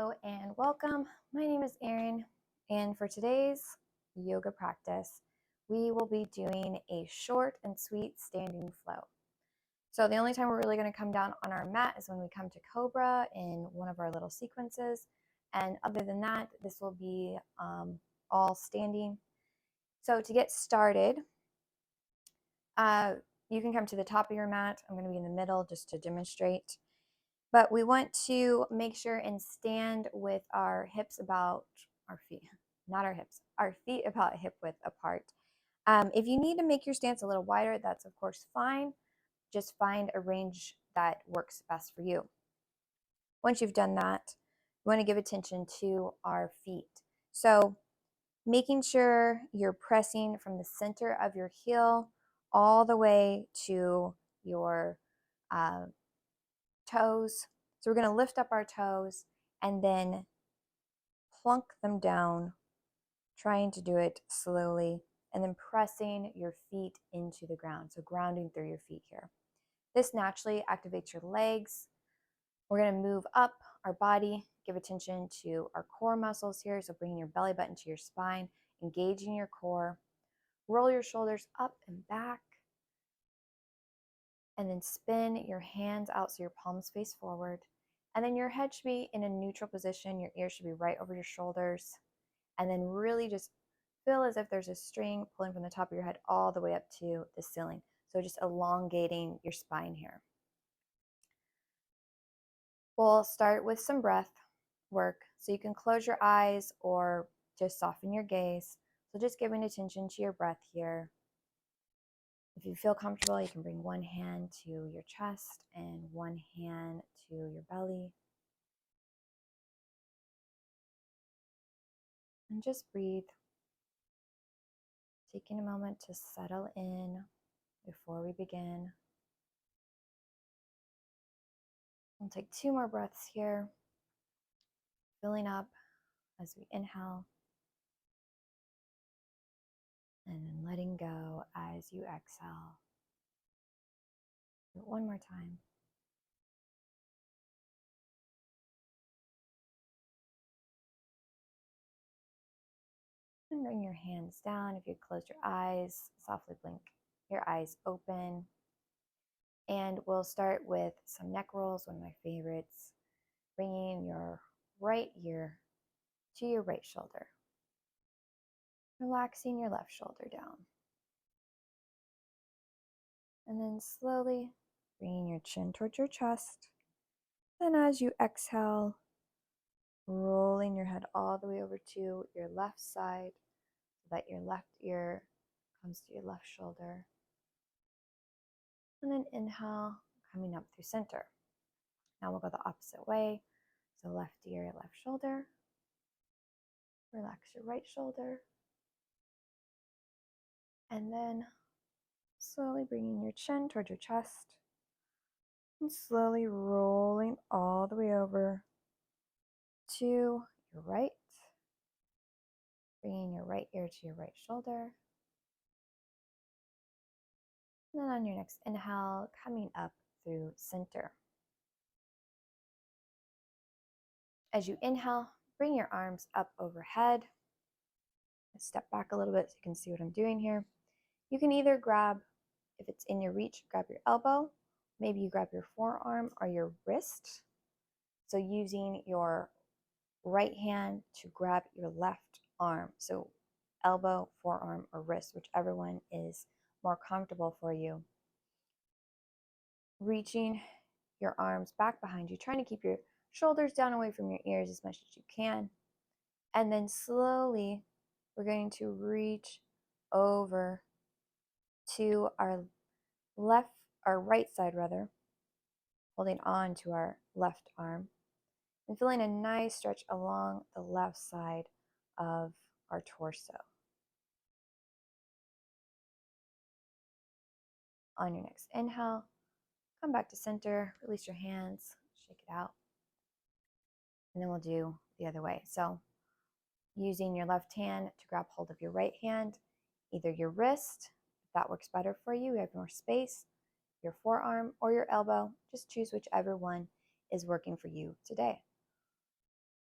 Hello and welcome. My name is Erin, and for today's yoga practice, we will be doing a short and sweet standing flow. So the only time we're really going to come down on our mat is when we come to Cobra in one of our little sequences. And other than that, this will be all standing. So to get started, you can come to the top of your mat. I'm going to be in the middle just to demonstrate. But we want to make sure and stand with our hips about our feet, not our hips, our feet about hip width apart. If you need to make your stance a little wider, that's of course fine. Just find a range that works best for you. Once you've done that, you want to give attention to our feet. So making sure you're pressing from the center of your heel all the way to your toes. So we're going to lift up our toes and then plunk them down, trying to do it slowly, and then pressing your feet into the ground. So grounding through your feet here. This naturally activates your legs. We're going to move up our body, give attention to our core muscles here. So bringing your belly button to your spine, engaging your core. Roll your shoulders up and back. And then spin your hands out so your palms face forward. And then your head should be in a neutral position. Your ears should be right over your shoulders. And then really just feel as if there's a string pulling from the top of your head all the way up to the ceiling. So just elongating your spine here. We'll start with some breath work. So you can close your eyes or just soften your gaze. So just giving attention to your breath here. If you feel comfortable, you can bring one hand to your chest and one hand to your belly. And just breathe, taking a moment to settle in before we begin. We'll take 2 more breaths here, filling up as we inhale, and then letting go as you exhale. Do it one more time. And bring your hands down. If you close your eyes, softly blink your eyes open. And we'll start with some neck rolls, one of my favorites. Bringing your right ear to your right shoulder. Relaxing your left shoulder down. And then slowly bringing your chin towards your chest. Then as you exhale, rolling your head all the way over to your left side so that your left ear comes to your left shoulder. And then inhale, coming up through center. Now we'll go the opposite way. So left ear, left shoulder. Relax your right shoulder. And then slowly bringing your chin towards your chest. And slowly rolling all the way over to your right. Bringing your right ear to your right shoulder. And then on your next inhale, coming up through center. As you inhale, bring your arms up overhead. Step back a little bit so you can see what I'm doing here. You can either grab, if it's in your reach, grab your elbow. Maybe you grab your forearm or your wrist. So using your right hand to grab your left arm. So elbow, forearm, or wrist, whichever one is more comfortable for you. Reaching your arms back behind you, trying to keep your shoulders down away from your ears as much as you can. And then slowly, we're going to reach over to our right side rather, holding on to our left arm and feeling a nice stretch along the left side of our torso. On your next inhale, come back to center, release your hands, shake it out. And then we'll do the other way. So using your left hand to grab hold of your right hand, either your wrist, if that works better for you, you have more space, your forearm or your elbow, just choose whichever one is working for you today.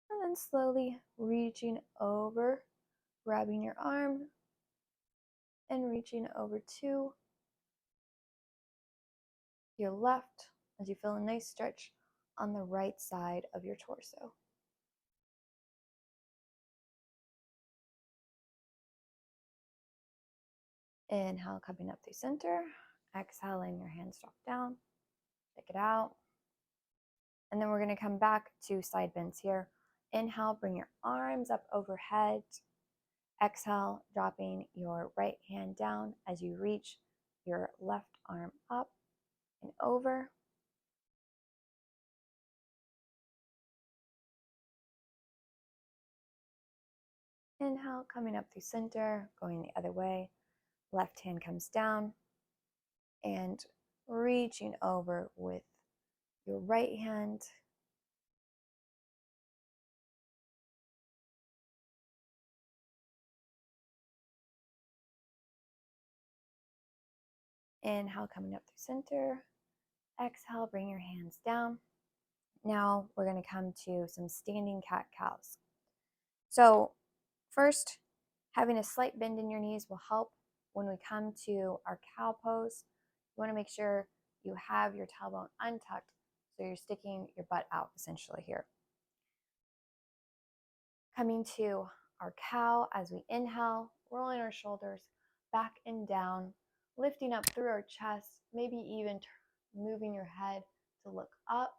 And And slowly reaching over, grabbing your arm and reaching over to your left as you feel a nice stretch on the right side of your torso. Inhale, coming up through center. Exhale, letting your hands drop down. Check it out. And then we're going to come back to side bends here. Inhale, bring your arms up overhead. Exhale, dropping your right hand down as you reach your left arm up and over. Inhale, coming up through center, going the other way. Left hand comes down and reaching over with your right hand. Inhale, coming up through center. Exhale, bring your hands down. Now we're going to come to some standing cat-cows. So first, having a slight bend in your knees will help when we come to our cow pose. You want to make sure you have your tailbone untucked so you're sticking your butt out essentially here. Coming to our cow as we inhale, rolling our shoulders back and down, lifting up through our chest, maybe even moving your head to look up.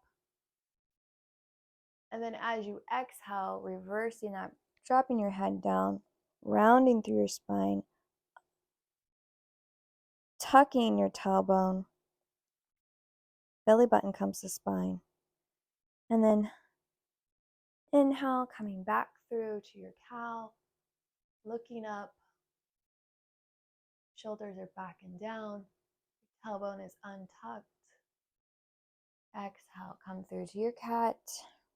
And then as you exhale, reversing that, dropping your head down, rounding through your spine, tucking your tailbone, belly button comes to spine. And then inhale, coming back through to your cow, looking up, shoulders are back and down, tailbone is untucked. Exhale, come through to your cat,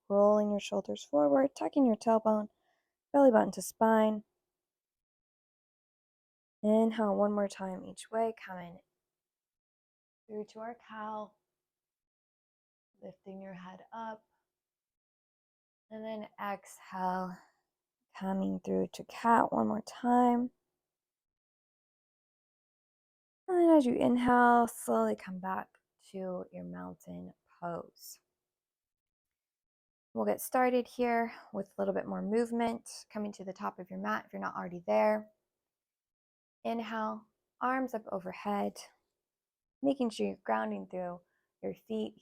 rolling your shoulders forward, tucking your tailbone, belly button to spine. Inhale one more time each way, coming through to our cow, lifting your head up. And then exhale, coming through to cat one more time. And then as you inhale, slowly come back to your mountain pose. We'll get started here with a little bit more movement, coming to the top of your mat if you're not already there. Inhale, arms up overhead, making sure you're grounding through your feet.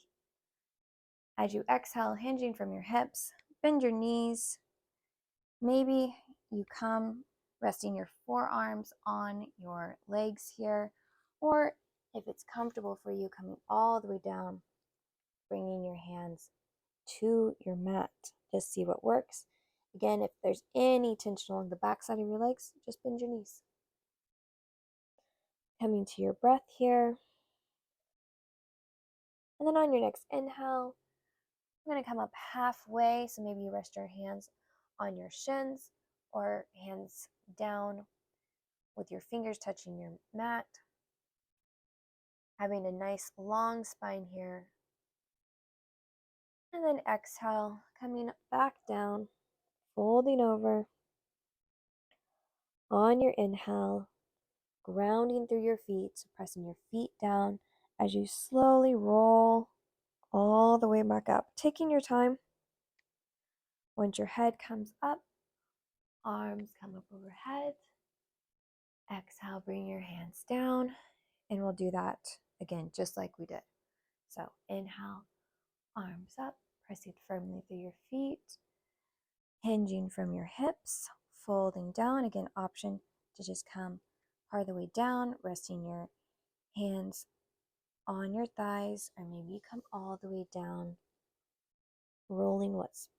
As you exhale, hinging from your hips, bend your knees. Maybe you come resting your forearms on your legs here, or if it's comfortable for you, coming all the way down, bringing your hands to your mat. Just see what works. Again, if there's any tension along the back side of your legs, just bend your knees. Coming to your breath here. And then on your next inhale, I'm going to come up halfway. So maybe you rest your hands on your shins or hands down with your fingers touching your mat. Having a nice long spine here. And then exhale, coming back down, folding over. On your inhale, grounding through your feet, so pressing your feet down as you slowly roll all the way back up, taking your time. Once your head comes up, arms come up overhead. Exhale, bring your hands down, and we'll do that again, just like we did. So inhale, arms up, pressing firmly through your feet, hinging from your hips, folding down. Again, option to just come part of the way down, resting your hands on your thighs, or maybe you come all the way down, rolling with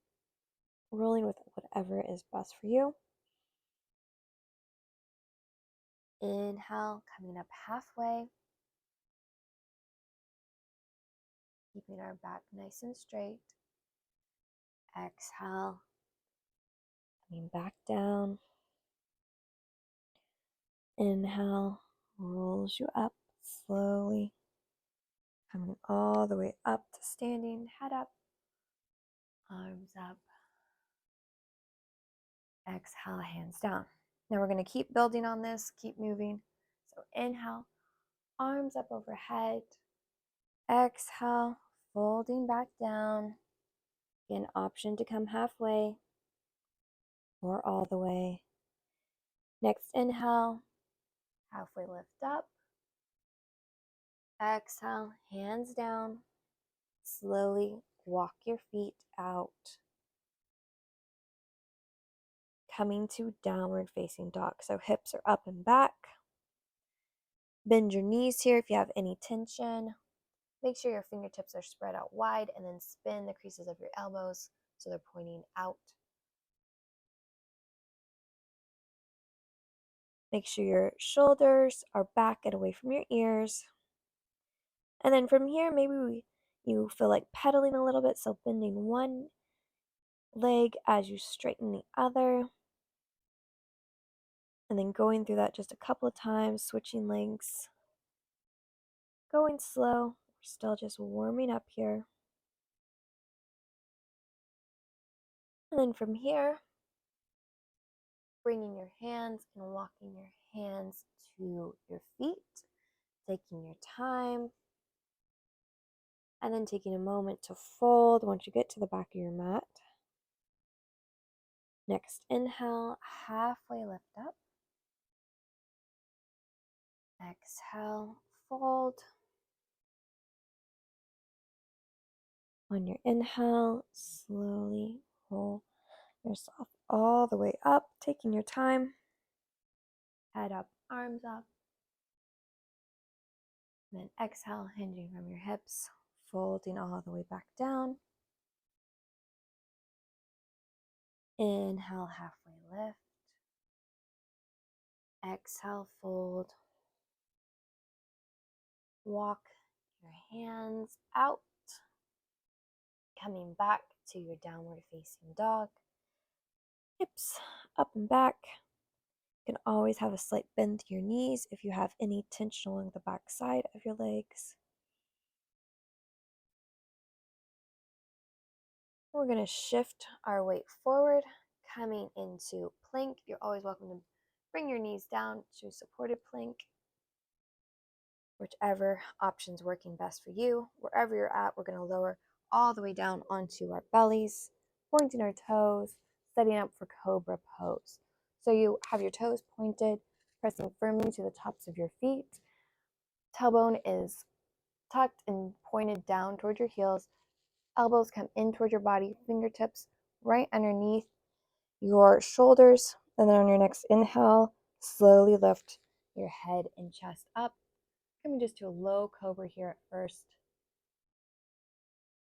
whatever is best for you. Inhale, coming up halfway, keeping our back nice and straight. Exhale, coming back down. Inhale, rolls you up slowly, coming all the way up to standing, head up, arms up, Exhale, hands down. Now we're going to keep building on this, keep moving. So inhale, arms up overhead. Exhale, folding back down. An option to come halfway or all the way. Next inhale, halfway lift up. Exhale, hands down. Slowly walk your feet out. Coming to downward facing dog. So hips are up and back. Bend your knees here if you have any tension. Make sure your fingertips are spread out wide and then spin the creases of your elbows so they're pointing out. Make sure your shoulders are back and away from your ears. And then from here, maybe you feel like pedaling a little bit, so bending one leg as you straighten the other. And then going through that just a couple of times, switching legs. Going slow, we're still just warming up here. And then from here, bringing your hands and walking your hands to your feet, taking your time, and then taking a moment to fold once you get to the back of your mat. Next inhale, halfway lift up. Exhale, fold. On your inhale, slowly roll yourself all the way up, taking your time. Head up, arms up. And then exhale, hinging from your hips, folding all the way back down. Inhale, halfway lift. Exhale, fold. Walk your hands out, coming back to your downward facing dog. Hips up and back. You can always have a slight bend to your knees if you have any tension along the back side of your legs. We're going to shift our weight forward, coming into plank. You're always welcome to bring your knees down to supported plank. Whichever option's working best for you. Wherever you're at, we're going to lower all the way down onto our bellies, pointing our toes, setting up for cobra pose. So you have your toes pointed, pressing firmly to the tops of your feet. Tailbone is tucked and pointed down toward your heels. Elbows come in toward your body, fingertips right underneath your shoulders. And then on your next inhale, slowly lift your head and chest up. Coming just to a low cobra here at first.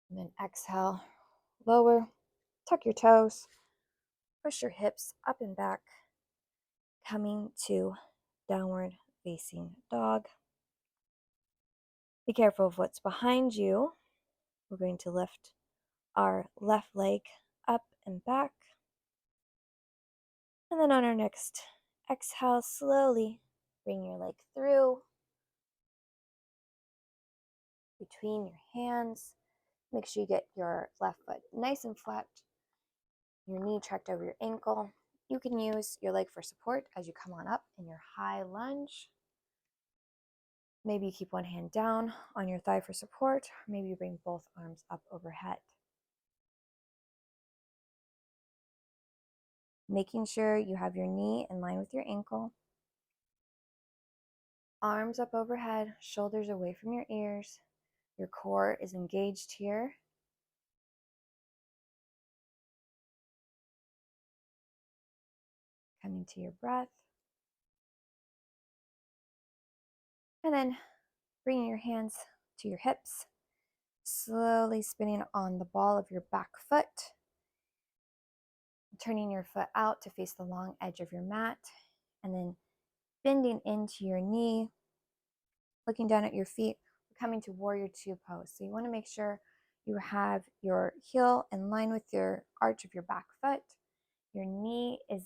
And then exhale, lower, tuck your toes, push your hips up and back, coming to downward facing dog. Be careful of what's behind you. We're going to lift our left leg up and back. And then on our next exhale, slowly bring your leg through between your hands. Make sure you get your left foot nice and flat, your knee tracked over your ankle. You can use your leg for support as you come on up in your high lunge. Maybe you keep one hand down on your thigh for support. Maybe you bring both arms up overhead. Making sure you have your knee in line with your ankle. Arms up overhead, shoulders away from your ears. Your core is engaged here. Coming to your breath. And then bringing your hands to your hips. Slowly spinning on the ball of your back foot. Turning your foot out to face the long edge of your mat. And then bending into your knee. Looking down at your feet. We're coming to warrior two pose. So you want to make sure you have your heel in line with your arch of your back foot. Your knee is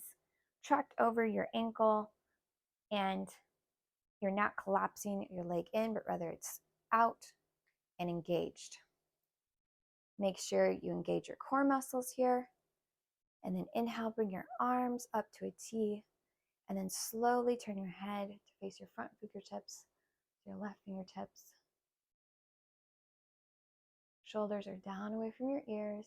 tracked over your ankle and you're not collapsing your leg in, but rather it's out and engaged. Make sure you engage your core muscles here And then inhale, bring your arms up to a T, and then slowly turn your head to face your front fingertips, your left fingertips. Shoulders are down away from your ears.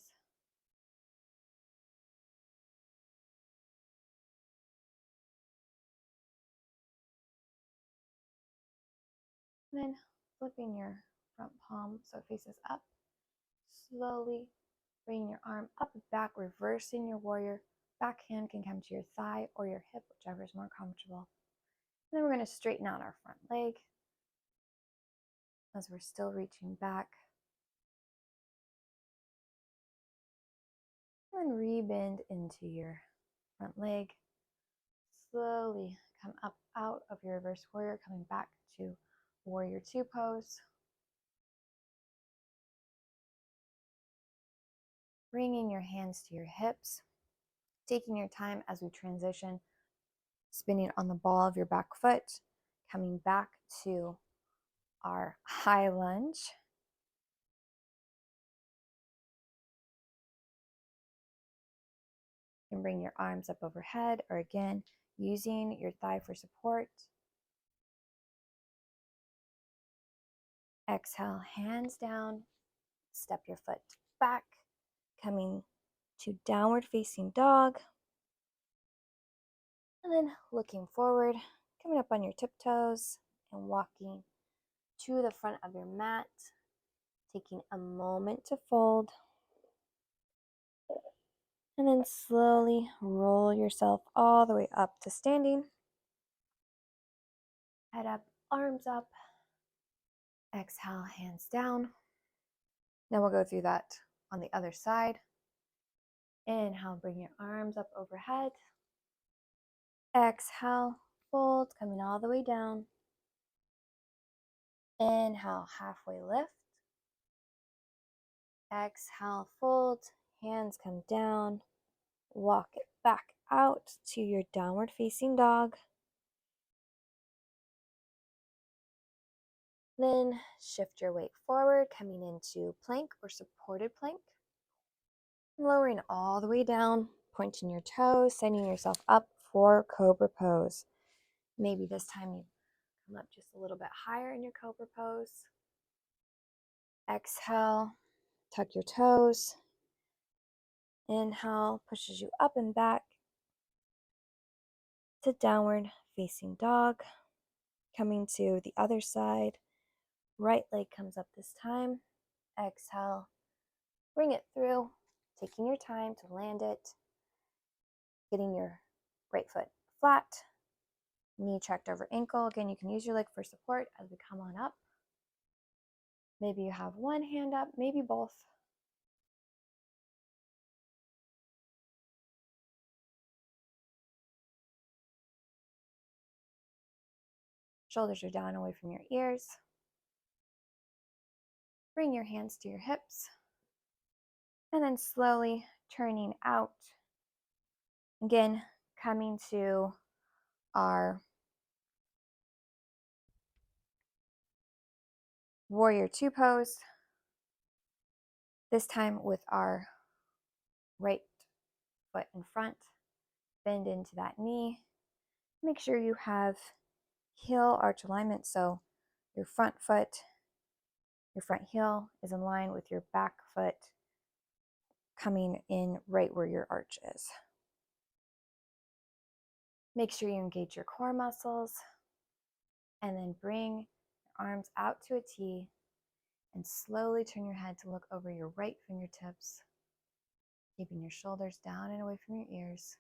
And then flipping your front palm so it faces up. Slowly bring your arm up and back, reversing your warrior. Back hand can come to your thigh or your hip, whichever is more comfortable. And then we're going to straighten out our front leg as we're still reaching back. And rebend into your front leg. Slowly come up out of your reverse warrior, coming back to warrior two pose. Bringing your hands to your hips, taking your time as we transition, spinning on the ball of your back foot, coming back to our high lunge. You can bring your arms up overhead, or again, using your thigh for support. Exhale, hands down, step your foot back, coming to downward facing dog. And then looking forward, coming up on your tiptoes and walking to the front of your mat, taking a moment to fold. And then slowly roll yourself all the way up to standing. Head up, arms up. Exhale, hands down. Now we'll go through that on the other side. Inhale, bring your arms up overhead. Exhale, fold, coming all the way down. Inhale, halfway lift. Exhale, fold, hands come down. Walk it back out to your downward facing dog. Then shift your weight forward, coming into plank or supported plank. Lowering all the way down, pointing your toes, setting yourself up for cobra pose. Maybe this time you come up just a little bit higher in your cobra pose. Exhale, tuck your toes. Inhale, pushes you up and back to downward facing dog. Coming to the other side, right leg comes up this time. Exhale, bring it through, taking your time to land it, getting your right foot flat, knee checked over ankle. Again, you can use your leg for support as we come on up. Maybe you have one hand up, maybe both. Shoulders are down away from your ears. Bring your hands to your hips. And then slowly turning out. Again, coming to our warrior two pose. This time with our right foot in front. Bend into that knee. Make sure you have heel arch alignment, so your front foot, your front heel is in line with your back foot coming in right where your arch is. Make sure you engage your core muscles and then bring your arms out to a T and slowly turn your head to look over your right fingertips, keeping your shoulders down and away from your ears.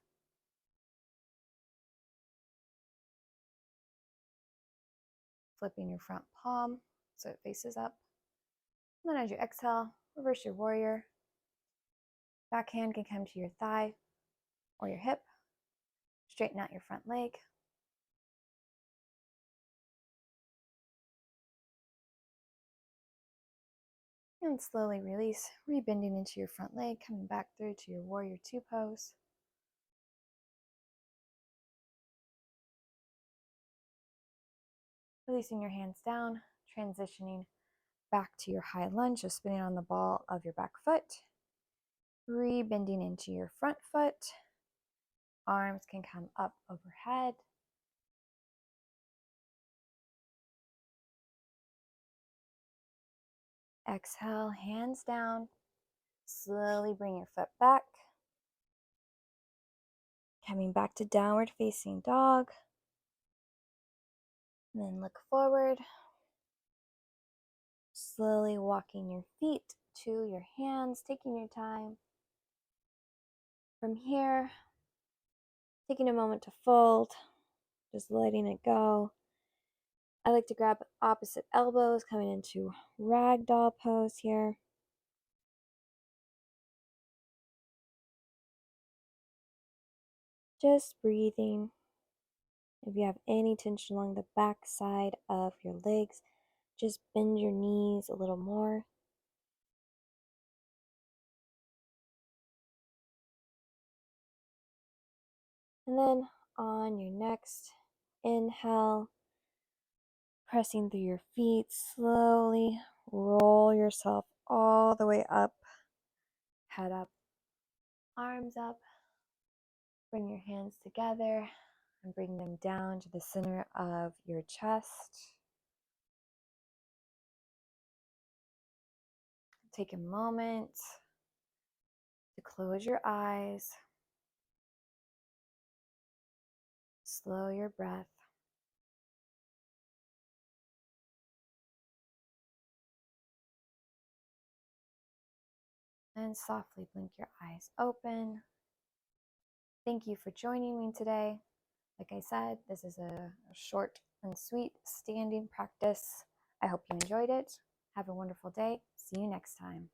Flipping your front palm so it faces up. And then as you exhale, reverse your warrior. Back hand can come to your thigh or your hip. Straighten out your front leg. And slowly release, rebending into your front leg, coming back through to your warrior two pose. Releasing your hands down, transitioning back to your high lunge, just spinning on the ball of your back foot. Re-bending into your front foot. Arms can come up overhead. Exhale, hands down. Slowly bring your foot back. Coming back to downward facing dog. And then look forward. Slowly walking your feet to your hands, taking your time. From here, taking a moment to fold, just letting it go. I like to grab opposite elbows, coming into ragdoll pose here. Just breathing. If you have any tension along the back side of your legs, just bend your knees a little more. And then on your next inhale, pressing through your feet, slowly roll yourself all the way up, head up, arms up. Bring your hands together and bring them down to the center of your chest. Take a moment to close your eyes. Slow your breath. And softly blink your eyes open. Thank you for joining me today. Like I said, this is a short and sweet standing practice. I hope you enjoyed it. Have a wonderful day. See you next time.